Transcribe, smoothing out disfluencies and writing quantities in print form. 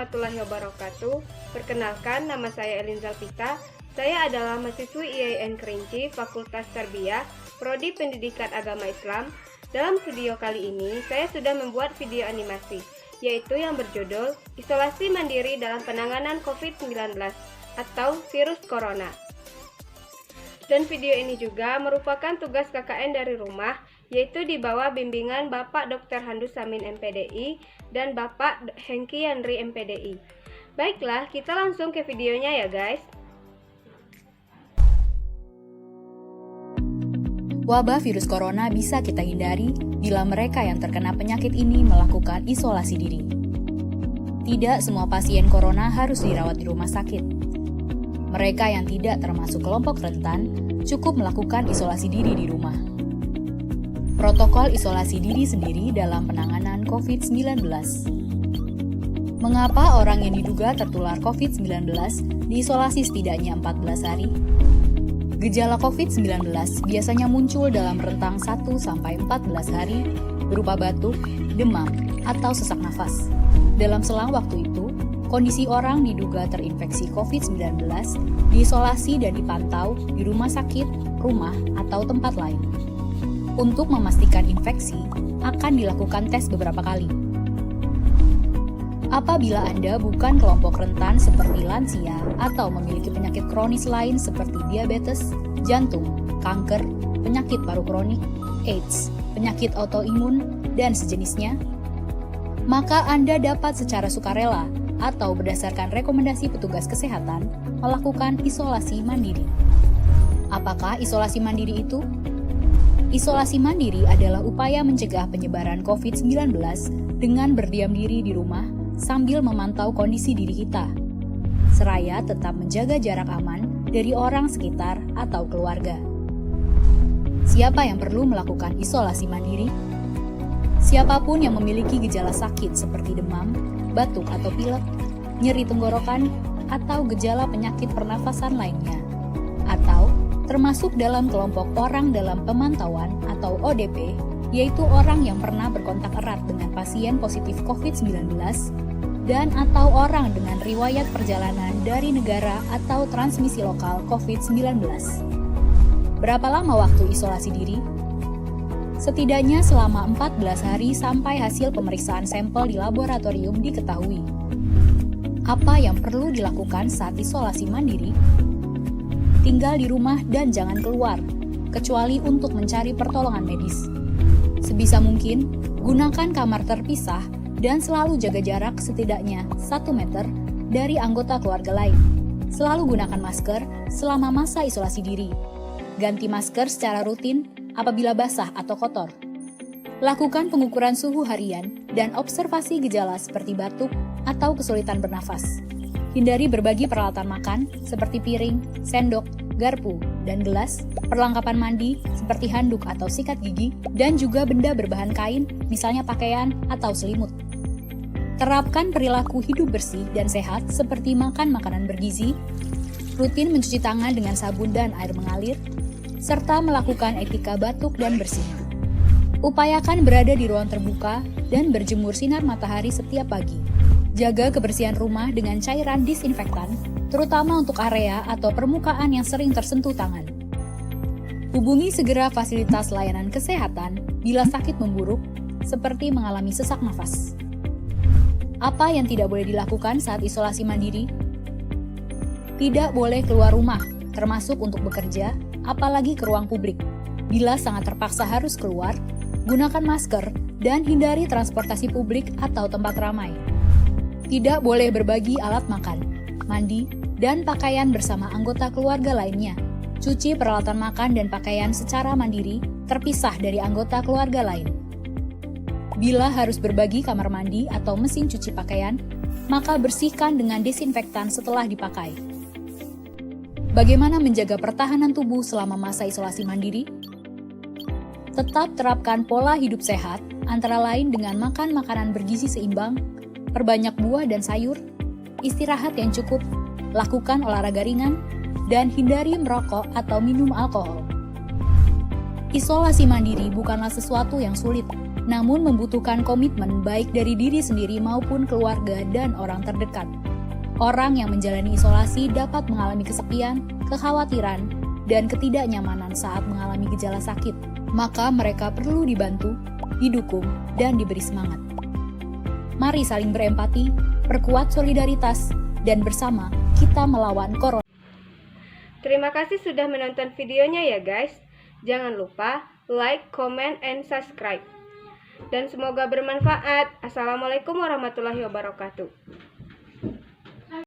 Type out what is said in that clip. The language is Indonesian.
warahmatullahi wabarakatuh. Perkenalkan, nama saya Elin Zalpita. Saya adalah mahasiswi IAIN Kerinci, Fakultas Tarbiyah, Prodi Pendidikan Agama Islam. Dalam video kali ini, saya sudah membuat video animasi, yaitu yang berjudul Isolasi Mandiri dalam Penanganan COVID-19 atau Virus Corona. Dan video ini juga merupakan tugas KKN dari rumah, yaitu di bawah bimbingan Bapak Dr. Handus Samin MPDI dan Bapak Hengki Yandri MPDI. Baiklah, kita langsung ke videonya ya guys. Wabah virus corona bisa kita hindari bila mereka yang terkena penyakit ini melakukan isolasi diri. Tidak semua pasien corona harus dirawat di rumah sakit. Mereka yang tidak termasuk kelompok rentan cukup melakukan isolasi diri di rumah. Protokol isolasi diri sendiri dalam penanganan COVID-19. Mengapa orang yang diduga tertular COVID-19 diisolasi setidaknya 14 hari? Gejala COVID-19 biasanya muncul dalam rentang 1-14 hari berupa batuk, demam, atau sesak nafas. Dalam selang waktu itu, kondisi orang diduga terinfeksi COVID-19 diisolasi dan dipantau di rumah sakit, rumah, atau tempat lain. Untuk memastikan infeksi, akan dilakukan tes beberapa kali. Apabila Anda bukan kelompok rentan seperti lansia atau memiliki penyakit kronis lain seperti diabetes, jantung, kanker, penyakit paru kronik, AIDS, penyakit autoimun, dan sejenisnya, maka Anda dapat secara sukarela atau berdasarkan rekomendasi petugas kesehatan melakukan isolasi mandiri. Apakah isolasi mandiri itu? Isolasi mandiri adalah upaya mencegah penyebaran COVID-19 dengan berdiam diri di rumah sambil memantau kondisi diri kita, seraya tetap menjaga jarak aman dari orang sekitar atau keluarga. Siapa yang perlu melakukan isolasi mandiri? Siapapun yang memiliki gejala sakit seperti demam, batuk atau pilek, nyeri tenggorokan, atau gejala penyakit pernafasan lainnya, atau termasuk dalam kelompok orang dalam pemantauan atau ODP, yaitu orang yang pernah berkontak erat dengan pasien positif COVID-19 dan atau orang dengan riwayat perjalanan dari negara atau transmisi lokal COVID-19. Berapa lama waktu isolasi diri? Setidaknya selama 14 hari sampai hasil pemeriksaan sampel di laboratorium diketahui. Apa yang perlu dilakukan saat isolasi mandiri? Tinggal di rumah dan jangan keluar, kecuali untuk mencari pertolongan medis. Sebisa mungkin, gunakan kamar terpisah dan selalu jaga jarak setidaknya 1 meter dari anggota keluarga lain. Selalu gunakan masker selama masa isolasi diri. Ganti masker secara rutin apabila basah atau kotor. Lakukan pengukuran suhu harian dan observasi gejala seperti batuk atau kesulitan bernafas. Hindari berbagi peralatan makan seperti piring, sendok, garpu, dan gelas, perlengkapan mandi seperti handuk atau sikat gigi, dan juga benda berbahan kain, misalnya pakaian atau selimut. Terapkan perilaku hidup bersih dan sehat seperti makan makanan bergizi, rutin mencuci tangan dengan sabun dan air mengalir, serta melakukan etika batuk dan bersih. Upayakan berada di ruang terbuka dan berjemur sinar matahari setiap pagi. Jaga kebersihan rumah dengan cairan disinfektan, terutama untuk area atau permukaan yang sering tersentuh tangan. Hubungi segera fasilitas layanan kesehatan bila sakit memburuk, seperti mengalami sesak nafas. Apa yang tidak boleh dilakukan saat isolasi mandiri? Tidak boleh keluar rumah, termasuk untuk bekerja, apalagi ke ruang publik. Bila sangat terpaksa harus keluar, gunakan masker dan hindari transportasi publik atau tempat ramai. Tidak boleh berbagi alat makan, mandi, dan pakaian bersama anggota keluarga lainnya. Cuci peralatan makan dan pakaian secara mandiri, terpisah dari anggota keluarga lain. Bila harus berbagi kamar mandi atau mesin cuci pakaian, maka bersihkan dengan disinfektan setelah dipakai. Bagaimana menjaga pertahanan tubuh selama masa isolasi mandiri? Tetap terapkan pola hidup sehat, antara lain dengan makan makanan bergizi seimbang, perbanyak buah dan sayur, istirahat yang cukup, lakukan olahraga ringan, dan hindari merokok atau minum alkohol. Isolasi mandiri bukanlah sesuatu yang sulit, namun membutuhkan komitmen baik dari diri sendiri maupun keluarga dan orang terdekat. Orang yang menjalani isolasi dapat mengalami kesepian, kekhawatiran, dan ketidaknyamanan saat mengalami gejala sakit. Maka mereka perlu dibantu, didukung, dan diberi semangat. Mari saling berempati, perkuat solidaritas, dan bersama kita melawan corona. Terima kasih sudah menonton videonya ya guys. Jangan lupa like, comment, and subscribe. Dan semoga bermanfaat. Assalamualaikum warahmatullahi wabarakatuh.